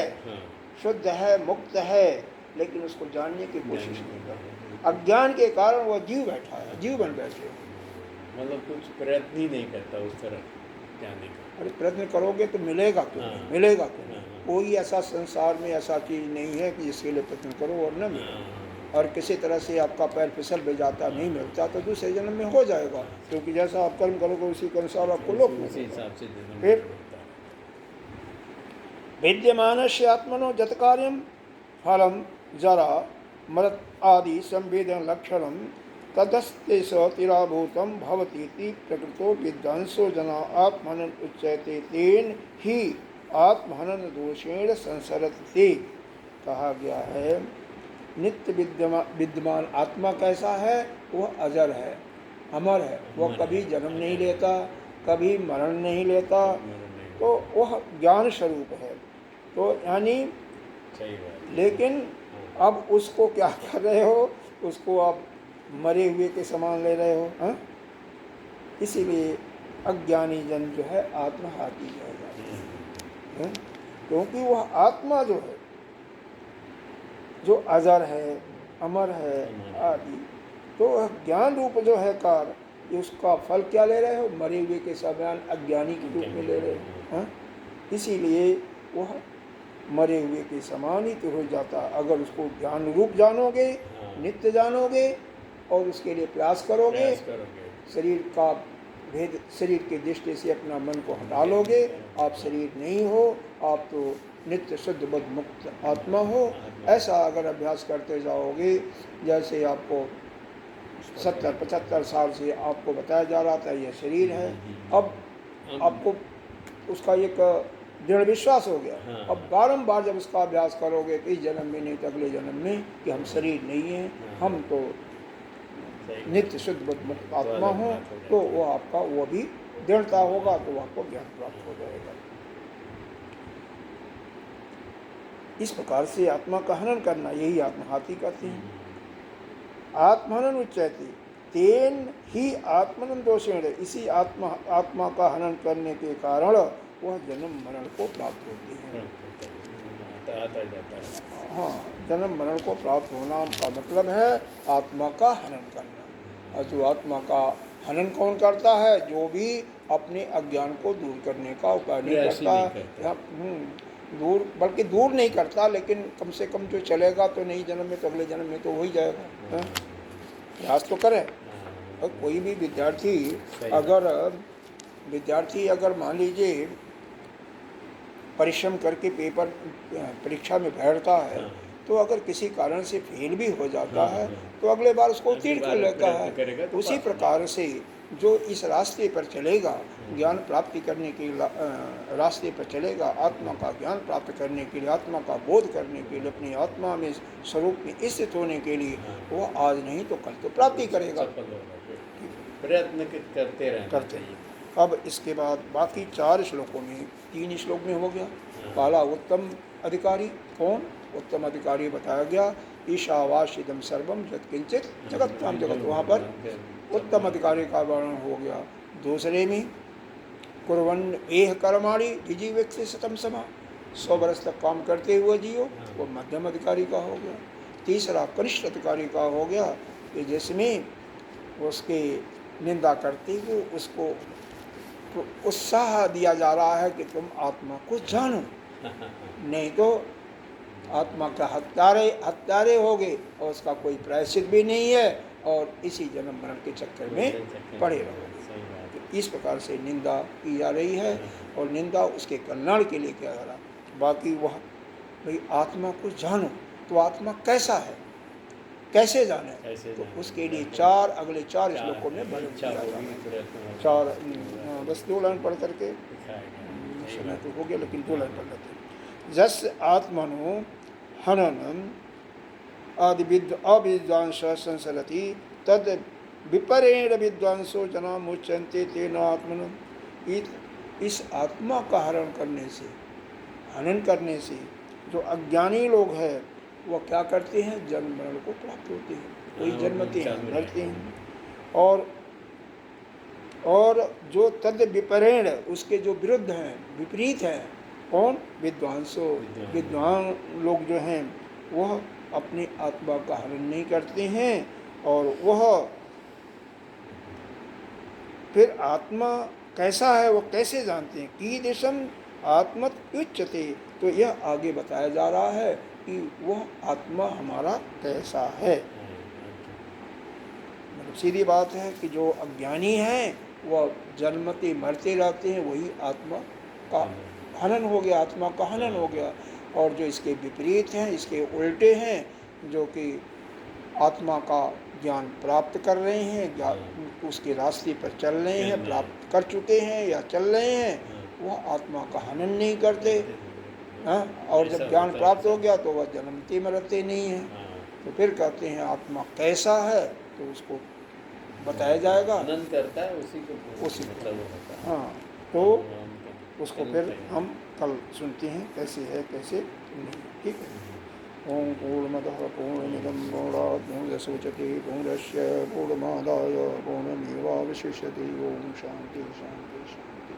शुद्ध है, मुक्त है, लेकिन उसको जानने की कोशिश नहीं करते। अज्ञान के कारण वह जीव बैठा है, जीव बन बैठे। मतलब कुछ प्रयत्न ही नहीं करता उस तरफ जाने का। अरे प्रयत्न करोगे तो मिलेगा तो नहीं, मिलेगा तो नहीं। कोई ऐसा संसार में ऐसा चीज़ नहीं है कि जिसके लिए प्रयत्न करो और न मिले। और किसी तरह से आपका पैर फिसल भी जाता, नहीं मिलता, तो दूसरे जन्म में हो जाएगा, क्योंकि जैसा आप कर्म करोगे उसी के अनुसार आपको लोक मिलेगा। फिर विद्यमानस्य आत्मनो जत कार्यम फलम जरा मृत आदि संवेदन लक्षणम तदस्ते स तिराभूतम भवतीति प्रकृतो विद्वांसो जना आत्महनन उच्यते तेन ही आत्महनन दोषेण संसरते। कहा गया है नित्य विद्यमान आत्मा कैसा है? वह अजर है, अमर है, वह कभी जन्म नहीं लेता, कभी मरण नहीं लेता, तो वह ज्ञान स्वरूप है। तो यानी, लेकिन अब उसको क्या कर रहे हो? उसको आप मरे हुए के समान ले रहे हो, हाँ? इसीलिए अज्ञानी जन जो है आत्मघाती कह जाते हैं, क्योंकि वह आत्मा जो है, जो अजर है, अमर है आदि, तो ज्ञान रूप जो है कार, उसका फल क्या ले रहे हो? मरे हुए के समान अज्ञानी के रूप में ले रहे हो, हाँ? इसीलिए वह मरे हुए के समान ही तो हो जाता। अगर उसको ज्ञान रूप जानोगे, नित्य जानोगे, और उसके लिए प्रयास करोगे, शरीर का भेद शरीर की दृष्टि से अपना मन को हटा लोगे, आप शरीर नहीं हो, आप तो नित्य शुद्ध बुद्ध मुक्त आत्मा हो। ऐसा अगर अभ्यास करते जाओगे, जैसे आपको 70-75 साल से आपको बताया जा रहा था यह शरीर है, अब आपको उसका एक दृढ़ विश्वास हो गया। अब बारंबार जब उसका अभ्यास करोगे कि इस जन्म में नहीं तो अगले जन्म में कि हम शरीर नहीं हैं, हम तो नित्य शुद्ध बुद्ध मुक्त आत्मा हो, तो वो आपका वो भी दृढ़ता होगा, तो आपको ज्ञान प्राप्त हो जाएगा। इस प्रकार से आत्मा का हनन करना, यही आत्मघाती करते हैं। आत्महनन उच्यते तेन ही आत्मनन दोषेण, इसी आत्मा का हनन करने के कारण वह जन्म मरण को प्राप्त होते हैं। हाँ, जन्म मरण को प्राप्त होना का मतलब है आत्मा का हनन करना। और जो आत्मा का हनन कौन करता है? जो भी अपने अज्ञान को दूर करने का उपाय नहीं करता, दूर बल्कि दूर नहीं करता, लेकिन कम से कम जो चलेगा तो नहीं जन्म में तो अगले जन्म में तो हो ही जाएगा। प्रयास तो करे। और कोई भी विद्यार्थी अगर मान लीजिए परिश्रम करके पेपर परीक्षा में बैठता है, तो अगर किसी कारण से फेल भी हो जाता है तो अगले बार उसको उत्तीर्ण कर लेता है। उसी प्रकार से जो इस रास्ते पर चलेगा, ज्ञान प्राप्ति करने के रास्ते पर चलेगा, आत्मा का ज्ञान प्राप्त करने के लिए, आत्मा का बोध करने के लिए, अपनी आत्मा में स्वरूप में स्थित होने के लिए, वो आज नहीं तो कल तो प्राप्ति करेगा। प्रयत्न करते हैं। अब इसके बाद बाकी 4 श्लोकों में, 3 श्लोक में हो गया। पहला उत्तम अधिकारी, कौन? उत्तम अधिकारी बताया गया, ईशावास्यदम सर्वम यत्किंचित जगत्याम जगत, वहाँ पर उत्तम अधिकारी का वर्णन हो गया। दूसरे में कुर्वन् एह कर्माणि विजीवेत्सि शतं समा, 100 वर्ष तक काम करते हुए जियो, वो मध्यम अधिकारी का हो गया। तीसरा कनिष्ठ अधिकारी का हो गया, कि जिसमें उसके निंदा करते हुए उसको उत्साह दिया जा रहा है कि तुम आत्मा को जानो, नहीं तो आत्मा का हत्यारे होगे और उसका कोई प्रायश्चित भी नहीं है, और इसी जन्म मरण के चक्कर में पड़े रहोगे। तो इस प्रकार से निंदा की जा रही है, और निंदा उसके कल्याण के लिए किया जा रहा है। बाकी वह भाई आत्मा को जानो, तो आत्मा कैसा है, कैसे जाने, तो उसके लिए अगले 4 श्लोकों में वर्णन किया जा रहा है। 4 बस 2 लाइन पढ़ करके समय तो हो गया, लेकिन 2 लाइन पढ़ लेते हैं। जस आत्मनो हननम अविद्वांस संसरति तद विपरेण विद्वांसो जना मुच्यन्ते तेन आत्मनो। इस आत्मा का हनन करने से जो अज्ञानी लोग हैं वो क्या करते हैं? जन्म मरण को प्राप्त होते हैं, कोई जन्मते हैं, मरते हैं। और जो तद विपरेण, उसके जो विरुद्ध हैं, विपरीत हैं, कौन? विद्वान लोग जो हैं वह अपनी आत्मा का हनन नहीं करते हैं, और वह फिर आत्मा कैसा है वो कैसे जानते हैं? कीदृशम आत्मत्युच्यते, तो यह आगे बताया जा रहा है कि वह आत्मा हमारा कैसा है। मतलब सीधी बात है कि जो अज्ञानी हैं वह जन्मते मरते रहते हैं, वही आत्मा का हनन हो गया, आत्मा का हनन हो गया। और जो इसके विपरीत हैं, इसके उल्टे हैं, जो कि आत्मा का ज्ञान प्राप्त कर रहे हैं, उसके रास्ते पर चल रहे हैं, प्राप्त कर चुके हैं या चल रहे हैं, वह आत्मा का हनन नहीं करते। और जब ज्ञान प्राप्त हो गया तो वह जन्मते मरते नहीं हैं। तो फिर कहते हैं आत्मा कैसा है, तो उसको बताया जाएगा। आनंद करता है उसी को। हाँ, तो उसको फिर हम कल सुनते हैं कैसे है कैसे नहीं। ठीक है। ओम पूर्णमदः पूर्णमिदं पूर्णात् पूर्णमुदच्यते पूर्णस्य पूर्णमादाय पूर्णमेवावशिष्यते। ओम शांति शांति शांति।